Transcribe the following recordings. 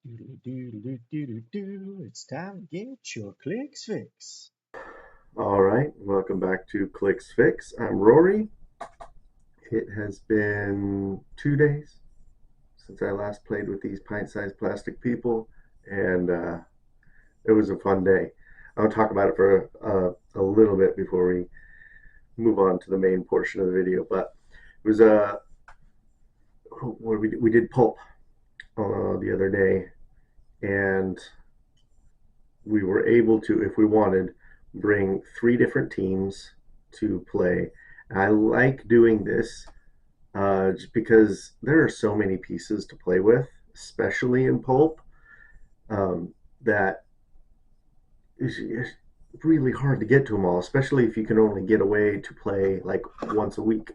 It's time to get your Clix fix. All right, welcome back to Clix Fix. I'm Rory. It has been 2 days since I last played with these pint-sized plastic people, and it was a fun day. I'll talk about it for a little bit before we move on to the main portion of the video. But it was what we did pulp the other day, and we were able to, if we wanted, bring 3 different teams to play. I like doing this just because there are so many pieces to play with, especially in pulp, that it's really hard to get to them all, especially if you can only get away to play like once a week.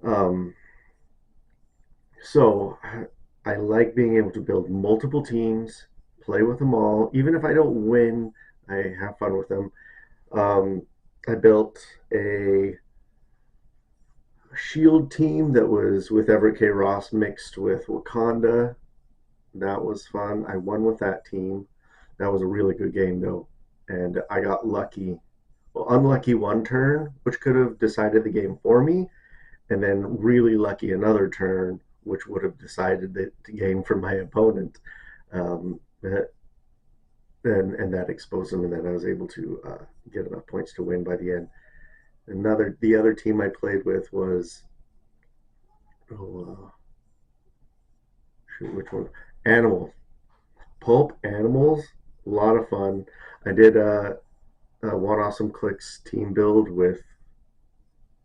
Um, so I like being able to build multiple teams, play with them all. Even if I don't win, I have fun with them. Um, I built a Shield team that was with Everett K. Ross mixed with Wakanda. That was fun. I won with that team. That was a really good game though, and I got lucky. Well, unlucky one turn, which could have decided the game for me, and then really lucky another turn, which would have decided the game for my opponent. Um, and that exposed them, and then I was able to get enough points to win by the end. The other team I played with was oh, shoot, which one? Animals, pulp animals. A lot of fun. I did one awesome clicks team build with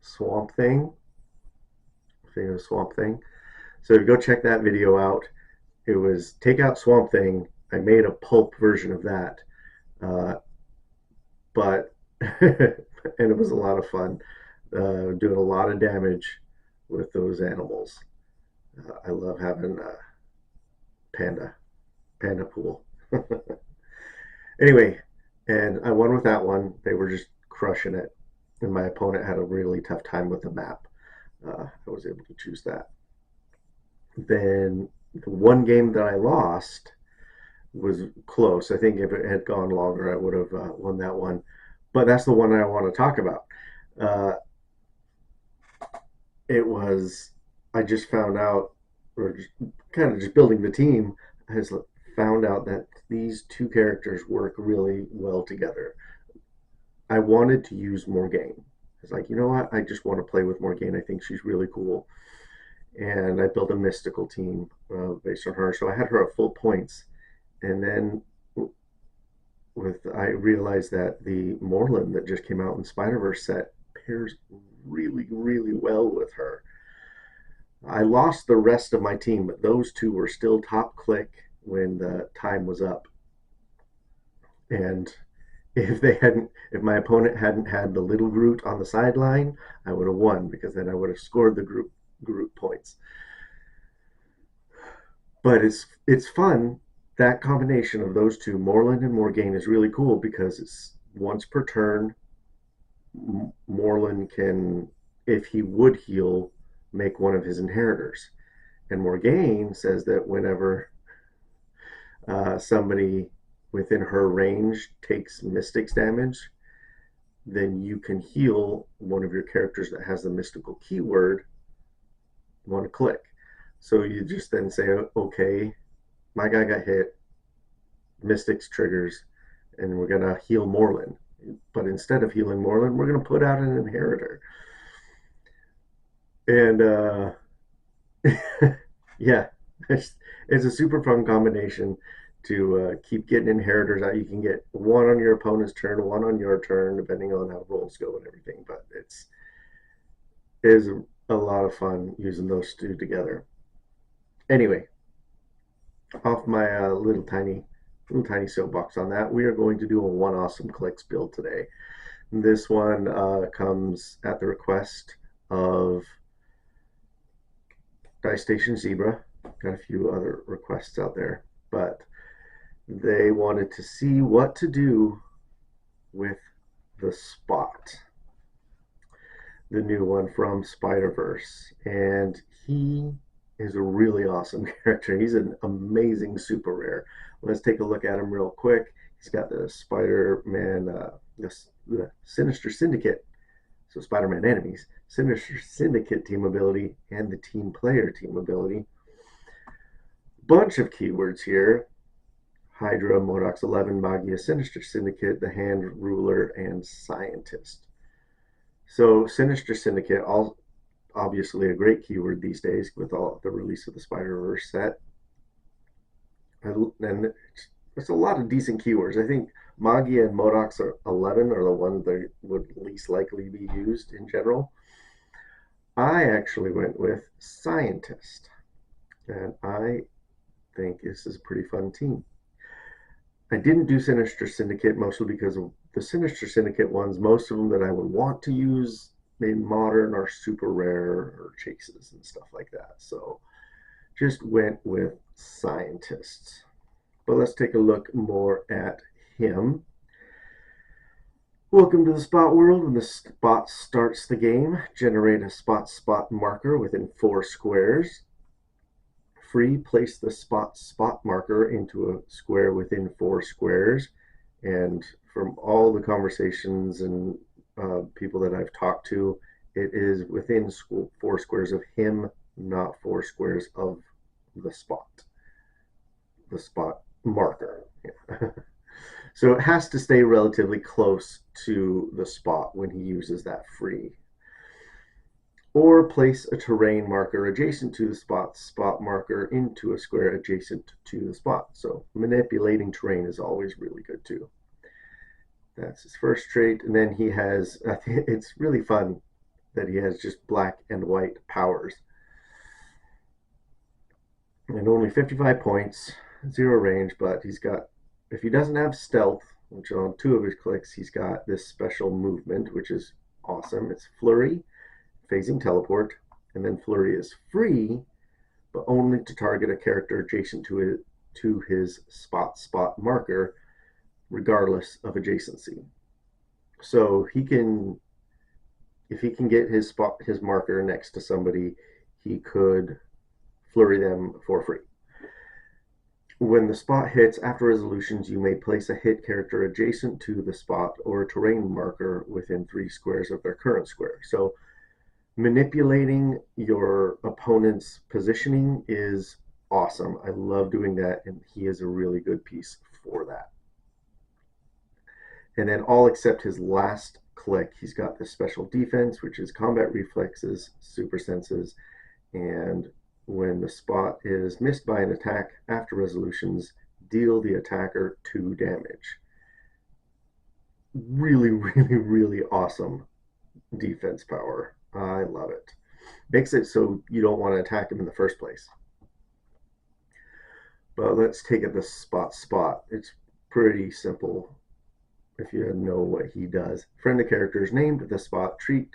Swamp Thing. Swamp Thing. So go check that video out. It was take out Swamp Thing. I made a pulp version of that, uh, but and it was a lot of fun doing a lot of damage with those animals. I love having panda panda pool. Anyway, and I won with that one. They were just crushing it, and my opponent had a really tough time with the map. I was able to choose that. Then the one game that I lost was close. I think if it had gone longer, I would have won that one. But that's the one I want to talk about. Uh, it was, I just found out, or just kind of just building the team, has found out that these two characters work really well together. I wanted to use Morgaine. It's like, you know what? I just want to play with Morgaine. I think she's really cool. And I built a mystical team based on her. So I had her at full points. And then I realized that the Moreland that just came out in Spider-Verse set pairs really, really well with her. I lost the rest of my team, but those two were still top click when the time was up. And if my opponent hadn't had the little Groot on the sideline, I would have won because then I would have scored the group points. But it's fun. That combination of those two, Moreland and Morgaine, is really cool because it's once per turn. Moreland can, if he would heal, make one of his inheritors. And Morgaine says that whenever somebody within her range takes mystics damage, then you can heal one of your characters that has the mystical keyword one click. So you just then say, okay, my guy got hit, mystics triggers, and we're going to heal Moreland. But instead of healing Moreland, we're going to put out an inheritor. And yeah, it's a super fun combination to keep getting inheritors out. You can get one on your opponent's turn, one on your turn, depending on how rolls go and everything. But it is a lot of fun using those two together. Anyway, off my little tiny soapbox on that, we are going to do a one awesome clicks build today. This one comes at the request of Dice Station Zebra. Got a few other requests out there, but they wanted to see what to do with the Spot, the new one from Spider-Verse. And he is a really awesome character. He's an amazing super rare. Let's take a look at him real quick. He's got the Spider-Man, the Sinister Syndicate, so Spider-Man enemies, Sinister Syndicate team ability, and the Team Player team ability. Bunch of keywords here. Hydra, Modox 11, Magia, Sinister Syndicate, the Hand Ruler, and Scientist. So Sinister Syndicate, all obviously a great keyword these days with all the release of the Spider-Verse set. And it's a lot of decent keywords. I think Magia and Modox 11 are the ones that would least likely be used in general. I actually went with Scientist, and I think this is a pretty fun team. I didn't do Sinister Syndicate mostly because of the Sinister Syndicate ones. Most of them that I would want to use in Modern are super rare or chases and stuff like that. So just went with Scientists. But let's take a look more at him. Welcome to the spot world. When the spot starts the game, generate a spot marker within 4 squares. Free, place the spot marker into a square within 4 squares. And from all the conversations and people that I've talked to, it is within 4 squares of him, not 4 squares of the spot marker. Yeah. So it has to stay relatively close to the spot when he uses that free. Or place a terrain marker adjacent to the spot marker into a square adjacent to the spot. So manipulating terrain is always really good too. That's his first trait. And then he has, it's really fun that he has just black and white powers. And only 55 points, 0 range, but he's got, if he doesn't have stealth, which on 2 of his clicks, he's got this special movement, which is awesome. It's Flurry, phasing teleport, and then Flurry is free, but only to target a character adjacent to his spot marker, regardless of adjacency. So he can, if he can get his marker next to somebody, he could flurry them for free. When the spot hits after resolutions, you may place a hit character adjacent to the spot or a terrain marker within 3 squares of their current square. So manipulating your opponent's positioning is awesome. I love doing that, and he is a really good piece for that. And then all except his last click, he's got this special defense, which is combat reflexes, super senses, and when the spot is missed by an attack after resolutions, deal the attacker 2 damage. Really, really, really awesome defense power. I love it. Makes it so you don't want to attack him in the first place. But let's take it the spot. It's pretty simple if you know what he does. Friend the characters named the spot. Treat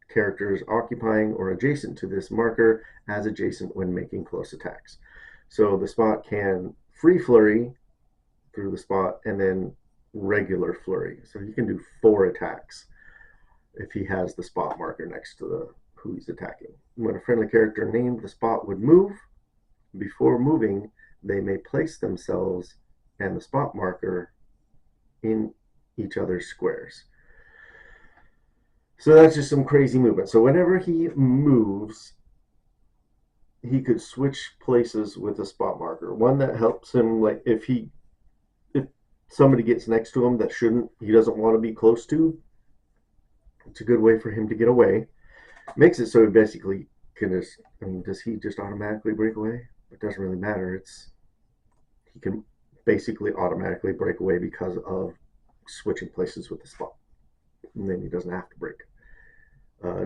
characters occupying or adjacent to this marker as adjacent when making close attacks. So the spot can free flurry through the spot and then regular flurry. So he can do 4 attacks if he has the spot marker next to who he's attacking. When a friendly character named the spot would move, before moving, they may place themselves and the spot marker in each other's squares. So that's just some crazy movement. So whenever he moves, he could switch places with a spot marker. One that helps him, like if somebody gets next to him that he doesn't want to be close to, it's a good way for him to get away. Makes it so he basically can just, does he just automatically break away? It doesn't really matter. He can basically automatically break away because of switching places with the spot. And then he doesn't have to break.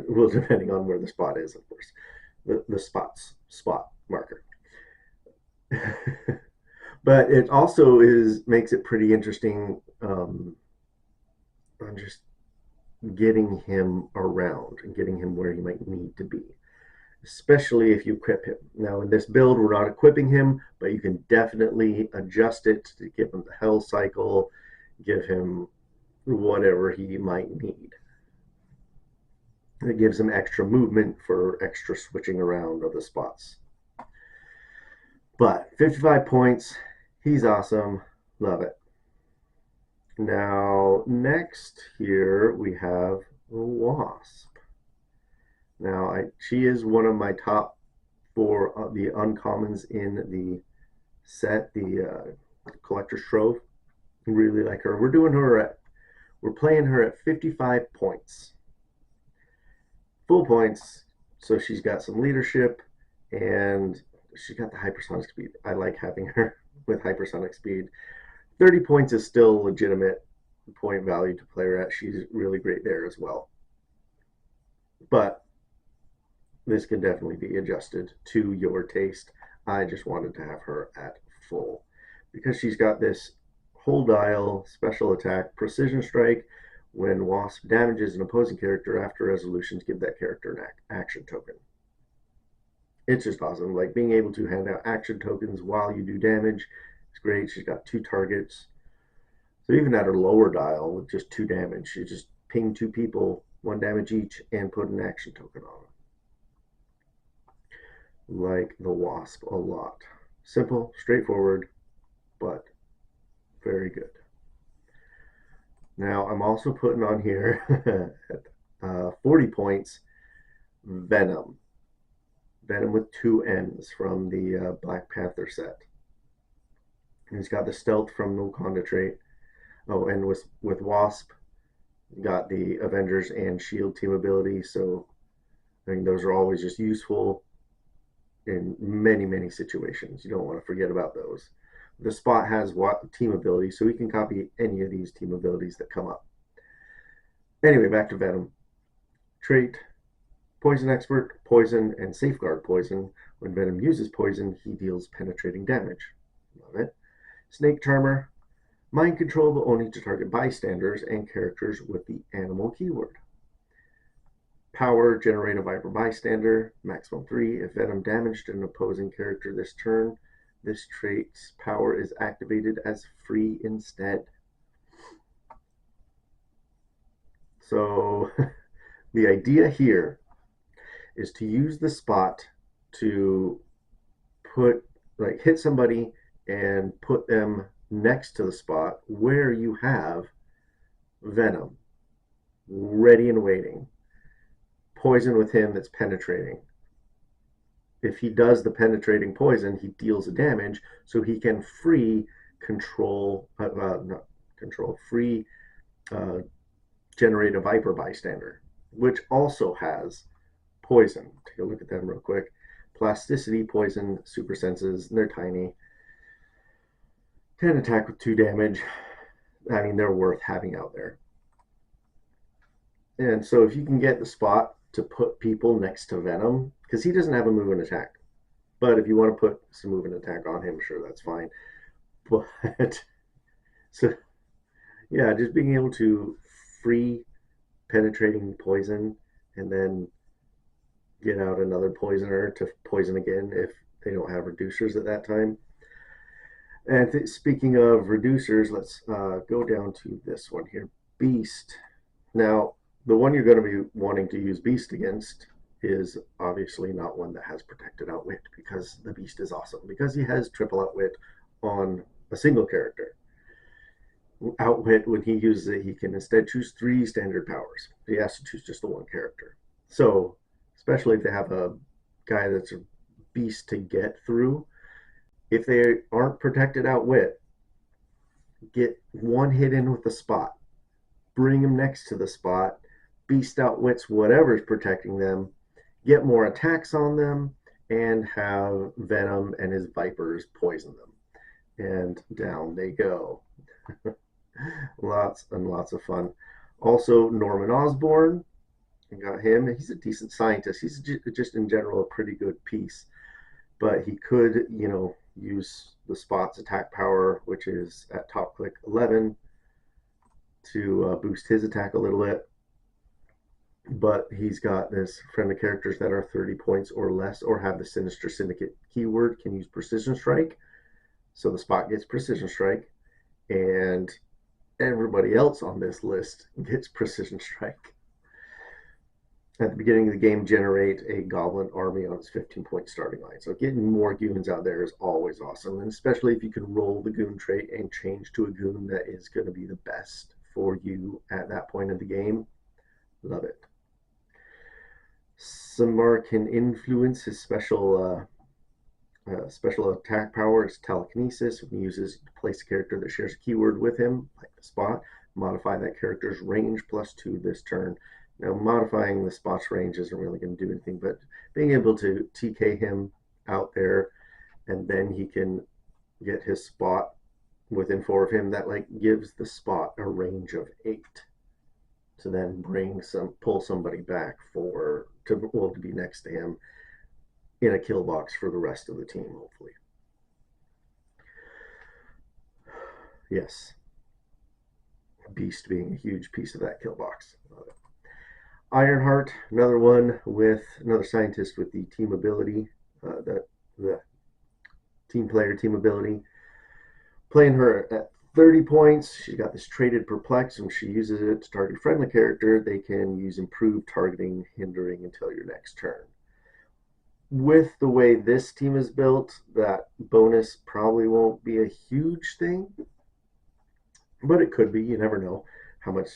Well, depending on where the spot is, of course. The spot marker. But it also makes it pretty interesting on just getting him around and getting him where he might need to be, especially if you equip him. Now in this build we're not equipping him, but you can definitely adjust it to give him the hell cycle, give him whatever he might need. It gives him extra movement for extra switching around of the spots But 55 points. He's awesome. Love it. Now, next here we have the Wasp. Now, she is one of my top four the uncommons in the set, the Collector's Trove. Really like her. We're playing her at 55 points. Full points, so she's got some leadership, and she's got the hypersonic speed. I like having her with hypersonic speed. 30 points is still legitimate point value to play her at. She's really great there as well. But this can definitely be adjusted to your taste. I just wanted to have her at full because she's got this whole dial, special attack, precision strike. When Wasp damages an opposing character after resolutions, give that character an action token. It's just awesome. Like being able to hand out action tokens while you do damage is great. She's got 2 targets. So even at her lower dial with just 2 damage, she just ping 2 people, 1 damage each, and put an action token on them. Like the Wasp a lot. Simple, straightforward, but very good. Now I'm also putting on here at 40 points Venom. Venom with 2 N's from the Black Panther set. And he's got the stealth from the Wakanda trait. Oh, and with Wasp, got the Avengers and Shield team ability. So I think those are always just useful in many situations. You don't want to forget about those. The Spot has team ability, so we can copy any of these team abilities that come up. Anyway, back to Venom. Trait, Poison Expert, Poison, and Safeguard Poison. When Venom uses poison, he deals penetrating damage. Love it. Snake Charmer, Mind Control, but only to target bystanders and characters with the animal keyword. Power, Generate a Viper Bystander, maximum 3. If Venom damaged an opposing character this turn, this trait's power is activated as free instead. So the idea here is to use the Spot to hit somebody and put them next to the Spot where you have Venom ready and waiting. Poison with him that's penetrating. If he does the penetrating poison, he deals the damage, so he can generate a Viper Bystander, which also has poison. Take a look at them real quick. Plasticity, poison, super senses, and they're tiny. 10 attack with 2 damage. I mean, they're worth having out there. And so if you can get the Spot to put people next to Venom, because he doesn't have a move and attack. But if you want to put some move and attack on him, sure, that's fine. But so yeah, just being able to free penetrating poison and then get out another poisoner to poison again if they don't have reducers at that time. And speaking of reducers, let's go down to this one here, Beast. Now, the one you're going to be wanting to use Beast against is obviously not one that has protected outwit, because the Beast is awesome, because he has triple outwit on a single character. Outwit, when he uses it, he can instead choose 3 standard powers. He has to choose just the one character. So, especially if they have a guy that's a beast to get through, if they aren't protected outwit, get 1 hit in with the Spot. Bring him next to the Spot. Beast outwits whatever's protecting them. Get more attacks on them, and have Venom and his Vipers poison them. And down they go. Lots and lots of fun. Also, Norman Osborn. I got him. He's a decent scientist. He's just in general a pretty good piece. But he could, use the Spot's attack power, which is at top click 11, to boost his attack a little bit. But he's got this friendly characters that are 30 points or less or have the Sinister Syndicate keyword can use Precision Strike. So the Spot gets Precision Strike, and everybody else on this list gets Precision Strike. at the beginning of the game generate a goblin army on its 15-point starting line. So getting more goons out there is always awesome, and especially if you can roll the goon trait and change to a goon that is going to be the best for you at that point of the game. Love it. Samar can influence his special attack power is telekinesis. When he uses to place a character that shares a keyword with him, like the spot, modify that character's range +2 this turn. Now, modifying the spot's range isn't really going to do anything, but being able to TK him out there, and then he can get his spot within 4 of him, that like gives the spot a range of 8 to then pull somebody back to be next to him in a kill box for the rest of the team, hopefully. Yes. Beast being a huge piece of that kill box. Ironheart, another one with another scientist with the team ability, the team player team ability. Playing her at 30 points, she's got this traded perplex, and she uses it to target a friendly character. They can use improved targeting, hindering until your next turn. With the way this team is built, that bonus probably won't be a huge thing, but it could be. You never know how much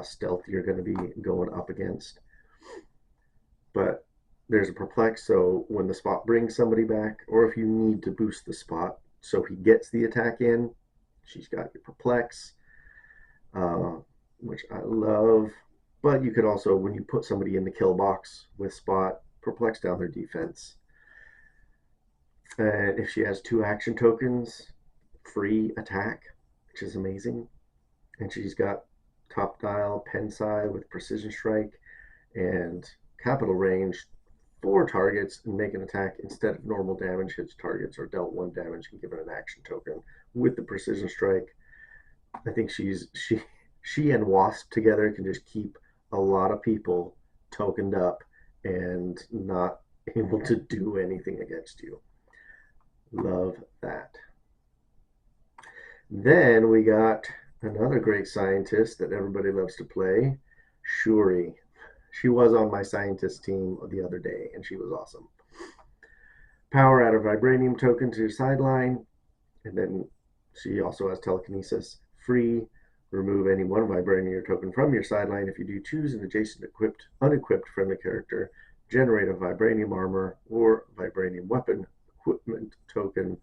stealth you're going to be going up against. But there's a perplex, so when the spot brings somebody back, or if you need to boost the spot so he gets the attack in, she's got your perplex, which I love. But you could also, when you put somebody in the kill box with spot, perplex down their defense. And if she has 2 action tokens, free attack, which is amazing. And she's got top dial, Pensai with precision strike, and capital range 4 targets and make an attack instead of normal damage, hits targets or dealt 1 damage and given an action token with the precision strike. I think she and Wasp together can just keep a lot of people tokened up and not able to do anything against you. Love that. Then we got another great scientist that everybody loves to play, Shuri. She was on my scientist team the other day, and she was awesome. Power add a vibranium token to your sideline, and then she also has telekinesis. Free, remove any 1 vibranium token from your sideline. If you do, choose an adjacent unequipped friendly character, generate a vibranium armor or vibranium weapon equipment token,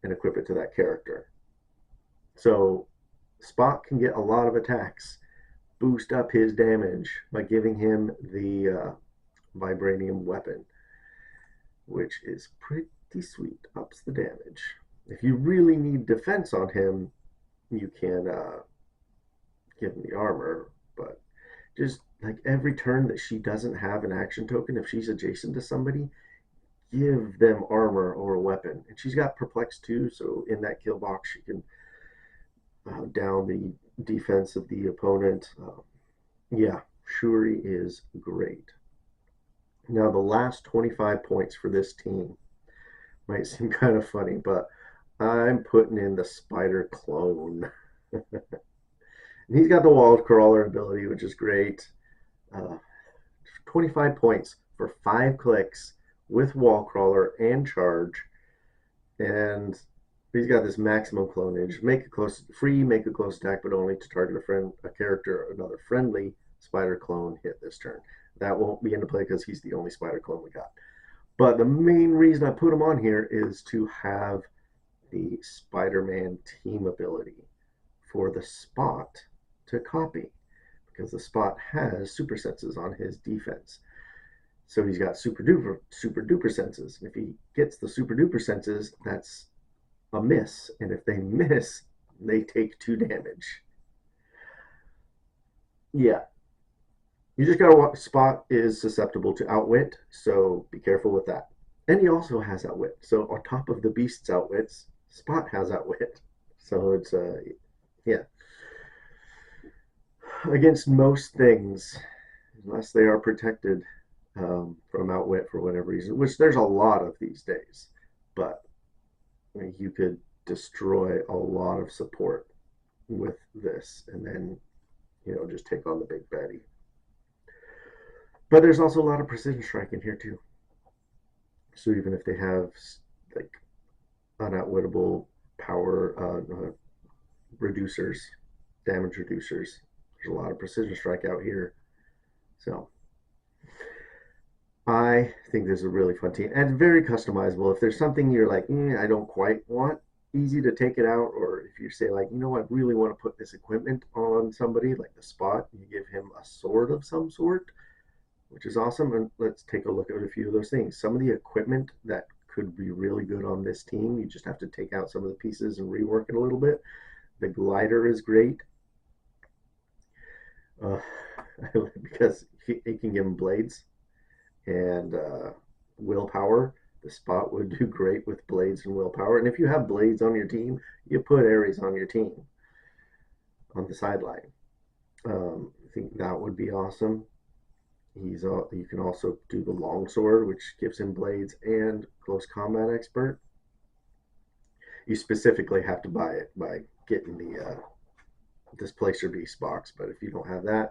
and equip it to that character. So Spot can get a lot of attacks, boost up his damage by giving him the vibranium weapon, which is pretty sweet, ups the damage. If you really need defense on him, you can give him the armor, but just like every turn that she doesn't have an action token, if she's adjacent to somebody, give them armor or a weapon. And she's got perplex too, so in that kill box she can down the defense of the opponent. Yeah, Shuri is great. Now the last 25 points for this team might seem kind of funny, but I'm putting in the spider clone. He's got the wall crawler ability, which is great. 25 points for 5 clicks with wall crawler and charge. And he's got this maximum clonage. Make a close attack, but only to target a character, another friendly spider clone hit this turn. That won't be into play because he's the only spider clone we got. But the main reason I put him on here is to have the Spider-Man team ability for the Spot to copy, because the Spot has super senses on his defense. So he's got super duper senses. If he gets the super duper senses, that's a miss, and if they miss, they take 2 damage. Yeah, you just gotta watch. Spot is susceptible to outwit, so be careful with that. And he also has outwit, so on top of the beast's outwits, Spot has outwit. So it's yeah, against most things, unless they are protected from outwit for whatever reason, which there's a lot of these days. But you could destroy a lot of support with this, and then just take on the big baddie. But there's also a lot of precision strike in here too. So even if they have like unoutwittable power reducers, damage reducers, there's a lot of precision strike out here. So I think this is a really fun team and very customizable. If there's something you're like, I don't quite want, easy to take it out. Or if you say like, I really want to put this equipment on somebody, like the spot, you give him a sword of some sort, which is awesome. And let's take a look at a few of those things. Some of the equipment that could be really good on this team, you just have to take out some of the pieces and rework it a little bit. The glider is great uh, because it can give him blades and willpower. The spot would do great with blades and willpower. And if you have blades on your team, you put Ares on your team on the sideline. I think that would be awesome. You can also do the longsword, which gives him blades and close combat expert. You specifically have to buy it by getting the displacer beast box, but if you don't have that,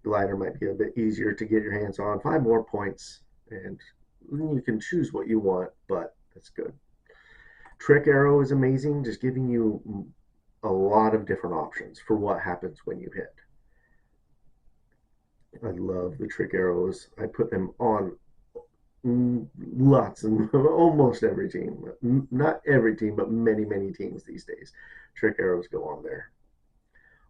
glider might be a bit easier to get your hands on. 5 more points, and you can choose what you want, but that's good. Trick arrow is amazing, just giving you a lot of different options for what happens when you hit. I love the trick arrows. I put them on lots and almost every team. Not every team, but many teams these days. Trick arrows go on there.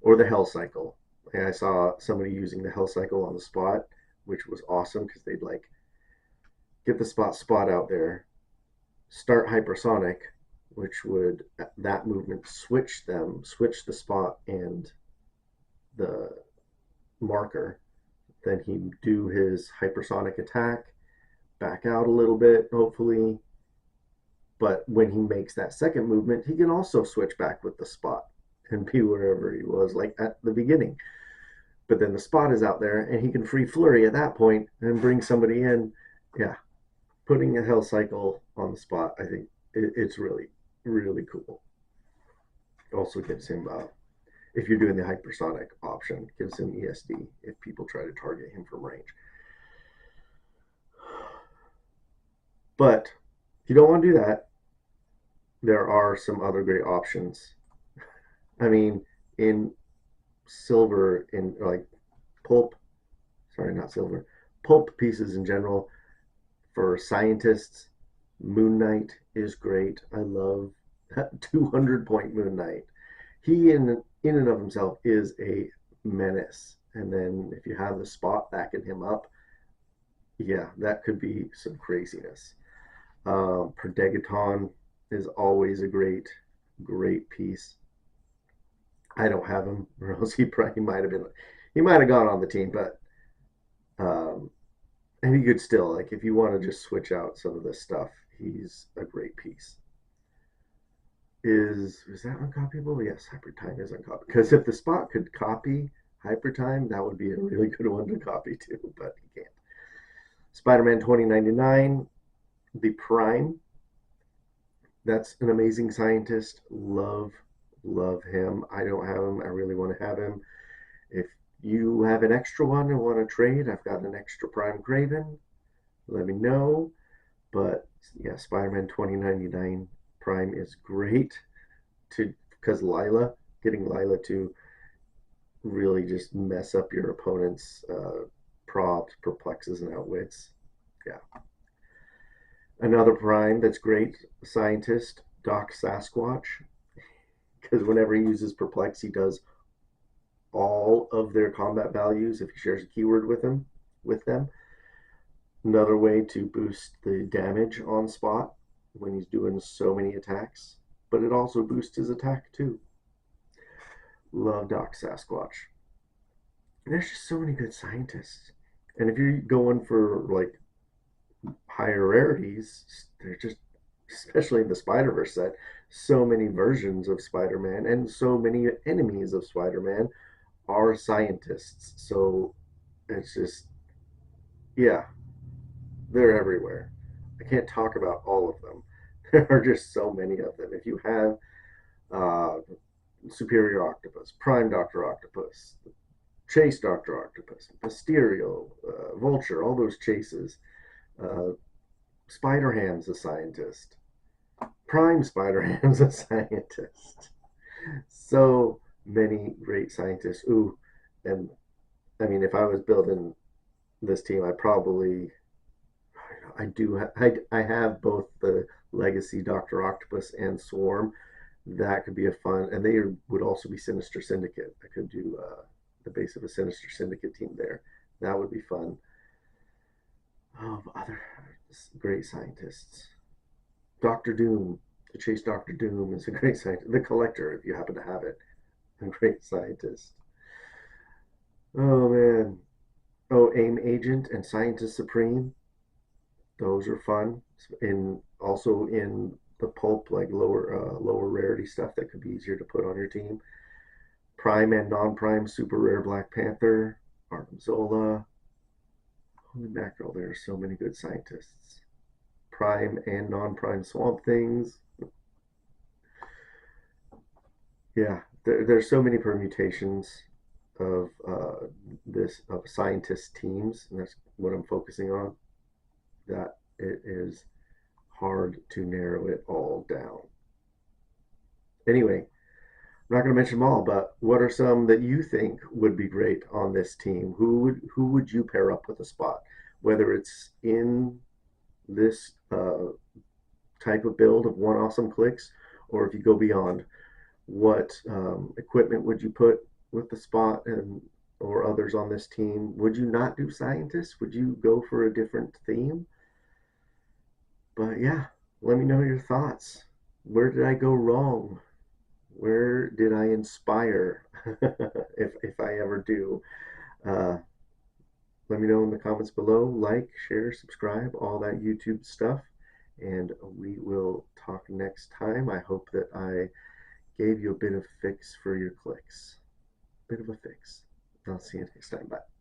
Or the hell cycle. And I saw somebody using the hell cycle on the spot, which was awesome because they'd like get the spot out there, start hypersonic, which would that movement switch the spot and the marker. Then he'd do his hypersonic attack, back out a little bit, hopefully. But when he makes that second movement, he can also switch back with the spot and be wherever he was, like at the beginning. But then the spot is out there, and he can free flurry at that point and bring somebody in. Yeah, putting a hell cycle on the spot, I think it's really cool. Also gives him, if you're doing the hypersonic option, gives him ESD if people try to target him from range. But if you don't want to do that, there are some other great options. I mean, in silver, in like pulp, sorry, not silver, pulp pieces in general, for scientists, Moon Knight is great. I love that 200 point Moon Knight. He in and of himself is a menace. And then if you have the spot backing him up, yeah, that could be some craziness. Prodegaton is always a great piece. I don't have him, or else he might have gone on the team, but um, and he could still, like, if you want to just switch out some of this stuff, he's a great piece. Is that uncopyable? Yes, hyper time is uncopyable. Because if the spot could copy hyper time, that would be a really good one to copy too, but he can't. Spider-Man 2099, the Prime. That's an amazing scientist. Love him. I don't have him. I really want to have him. If you have an extra one and want to trade, I've got an extra Prime Craven. Let me know. But yeah, Spider-Man 2099 Prime is great because getting Lila to really just mess up your opponent's props, perplexes, and outwits. Yeah. Another Prime that's great, scientist, Doc Sasquatch, because whenever he uses perplex, he does all of their combat values if he shares a keyword with them. Another way to boost the damage on spot when he's doing so many attacks, but it also boosts his attack too. Love Doc Sasquatch. And there's just so many good scientists. And if you're going for like higher rarities, they're just, especially in the Spider-Verse set, so many versions of Spider-Man and so many enemies of Spider-Man are scientists. So it's just, yeah, they're everywhere. I can't talk about all of them. There are just so many of them. If you have uh, Superior Octopus, Prime Doctor Octopus, chase Dr. Octopus, Mysterio, Vulture, all those chases. Uh, Spider Ham's a scientist. Prime Spider Ham's a scientist. So many great scientists. Ooh, and I mean, if I was building this team, I have both the Legacy Doctor Octopus and Swarm. That could be a fun, and they would also be Sinister Syndicate. I could do the base of a Sinister Syndicate team there. That would be fun. Other great scientists. Doctor Doom. To chase Doctor Doom is a great scientist. The Collector, if you happen to have it, a great scientist. Oh man. Oh, AIM Agent and Scientist Supreme. Those are fun. In also in the pulp, like lower rarity stuff that could be easier to put on your team. Prime and non-prime super rare Black Panther, Arnim Zola. Holy mackerel, there are so many good scientists. Prime and non-prime Swamp Things. Yeah, there's so many permutations of this of scientist teams, and that's what I'm focusing on. That it is hard to narrow it all down. Anyway, I'm not going to mention them all, but what are some that you think would be great on this team? Who would you pair up with a spot? Whether it's in this type of build of one awesome clicks, or if you go beyond, what equipment would you put with the spot and or others on this team? Would you not do scientists? Would you go for a different theme? But yeah, let me know your thoughts. Where did I go wrong? Where did I inspire? if I ever do, uh, let me know in the comments below. Like, share, subscribe, all that YouTube stuff, and we will talk next time. I hope that I gave you a bit of fix for your clicks. Bit of a fix. I'll see you next time. Bye.